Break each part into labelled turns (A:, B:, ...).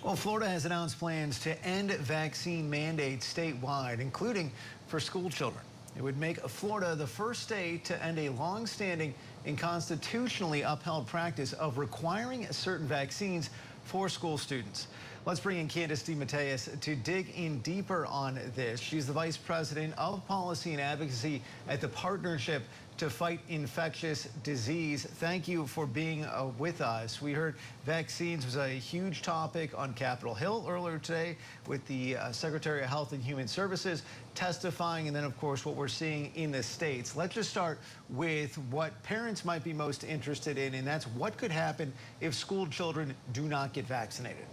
A: Well, Florida has announced plans to end vaccine mandates statewide, including for school children. It would make Florida the first state to end a long-standing and constitutionally upheld practice of requiring certain vaccines for school students. Let's bring in Candace Matteis to dig in deeper on this. She's the Vice President of Policy and Advocacy at the Partnership to Fight Infectious Disease. Thank you for being with us. We heard vaccines was a huge topic on Capitol Hill earlier today with the Secretary of Health and Human Services testifying, and then, of course, what we're seeing in the states. Let's just start with what parents might be most interested in, and that's what could happen if school children do not get vaccinated.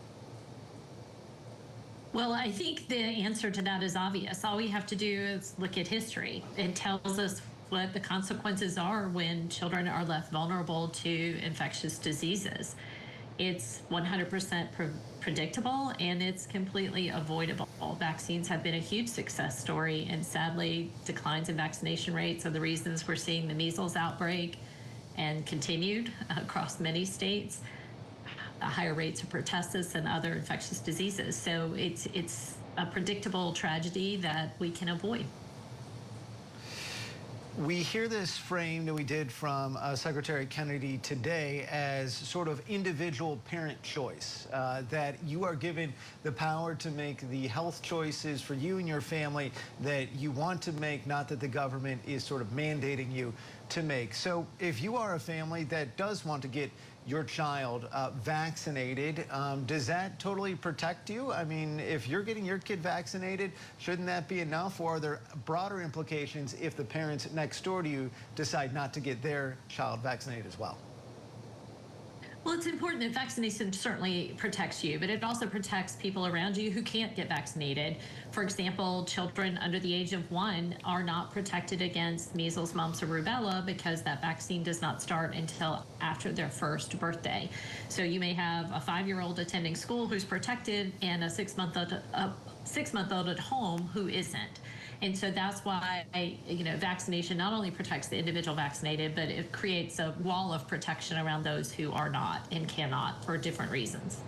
B: Well, I think the answer to that is obvious. All we have to do is look at history. It tells us what the consequences are when children are left vulnerable to infectious diseases. It's 100% predictable, and it's completely avoidable. Vaccines have been a huge success story, and sadly, declines in vaccination rates are the reasons we're seeing the measles outbreak and continued across many states. Higher rates of pertussis and other infectious diseases. So it's a predictable tragedy that we can avoid.
A: We hear this framed, and we did from Secretary Kennedy today, as sort of individual parent choice, that you are given the power to make the health choices for you and your family that you want to make, not that the government is sort of mandating you to make. So if you are a family that does want to get your child vaccinated, does that totally protect you? I mean, if you're getting your kid vaccinated, shouldn't that be enough? Or are there broader implications if the parents next door to you decide not to get their child vaccinated as well?
B: Well, it's important that vaccination certainly protects you, but it also protects people around you who can't get vaccinated. For example, children under the age of 1 are not protected against measles, mumps, or rubella because that vaccine does not start until after their first birthday. So you may have a 5-year-old attending school who's protected and a 6-month-old at home who isn't. And so that's why, vaccination not only protects the individual vaccinated, but it creates a wall of protection around those who are not and cannot for different reasons.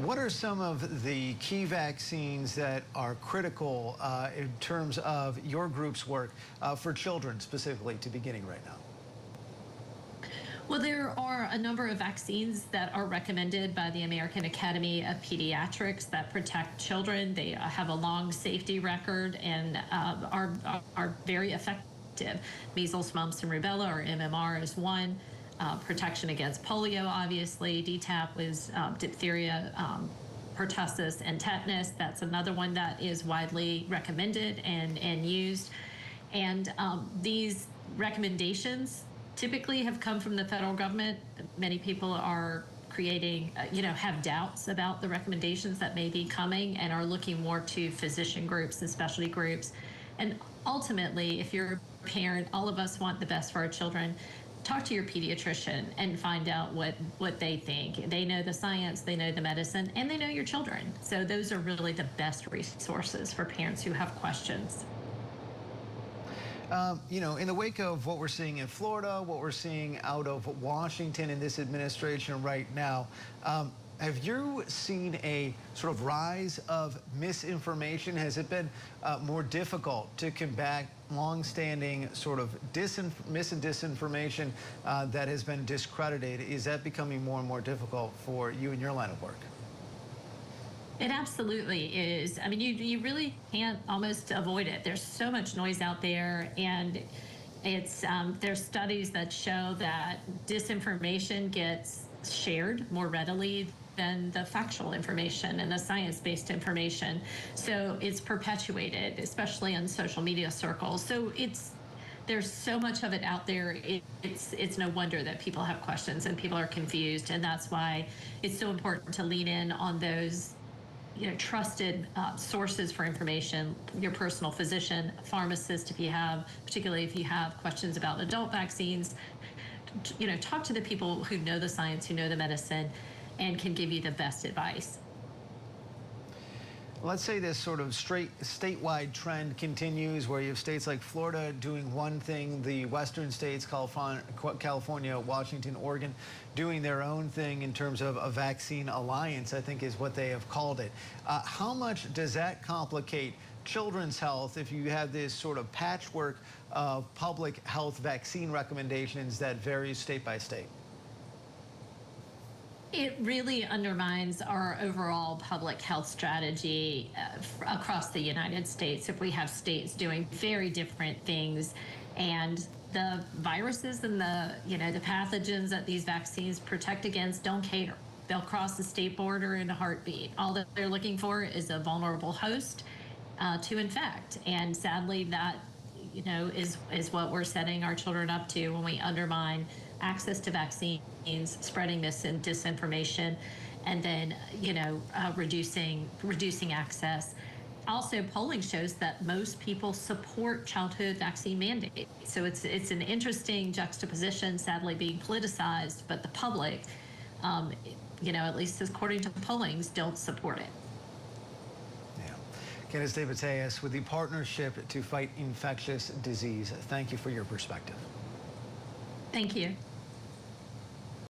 A: What are some of the key vaccines that are critical in terms of your group's work for children specifically to beginning right now?
B: Well, there are a number of vaccines that are recommended by the American Academy of Pediatrics that protect children. They have a long safety record and are very effective. Measles, mumps, and rubella, or MMR, is one. Protection against polio, obviously. DTaP is diphtheria, pertussis, and tetanus. That's another one that is widely recommended and used. And these recommendations typically have come from the federal government. Many people are creating, have doubts about the recommendations that may be coming and are looking more to physician groups and specialty groups. And ultimately, if you're a parent, all of us want the best for our children. Talk to your pediatrician and find out what they think. They know the science, they know the medicine, and they know your children. So those are really the best resources for parents who have questions.
A: In the wake of what we're seeing in Florida, what we're seeing out of Washington in this administration right now, have you seen a sort of rise of misinformation? Has it been more difficult to combat longstanding sort of mis and disinformation that has been discredited? Is that becoming more and more difficult for you and your line of work?
B: It absolutely is. I mean, you really can't almost avoid it. There's so much noise out there, and it's there's studies that show that disinformation gets shared more readily than the factual information and the science-based information. So it's perpetuated, especially in social media circles. So there's so much of it out there. It's no wonder that people have questions and people are confused, and that's why it's so important to lean in on those trusted sources for information, your personal physician, pharmacist, particularly if you have questions about adult vaccines. Talk to the people who know the science, who know the medicine, and can give you the best advice.
A: Let's say this sort of statewide trend continues where you have states like Florida doing one thing, the western states, California, Washington, Oregon, doing their own thing in terms of a vaccine alliance, I think is what they have called it. How much does that complicate children's health if you have this sort of patchwork of public health vaccine recommendations that varies state by state?
B: It really undermines our overall public health strategy across the United States if we have states doing very different things, and the viruses and the pathogens that these vaccines protect against don't care. They'll cross the state border in a heartbeat. All that they're looking for is a vulnerable host to infect, and sadly that is what we're setting our children up to when we undermine access to vaccines, spreading this and disinformation, and then reducing access. Also, polling shows that most people support childhood vaccine mandates. So it's an interesting juxtaposition, sadly being politicized, but the public, at least according to the pollings, don't support it.
A: Candace Matteis with the Partnership to Fight Infectious Disease. Thank you for your perspective.
B: Thank you.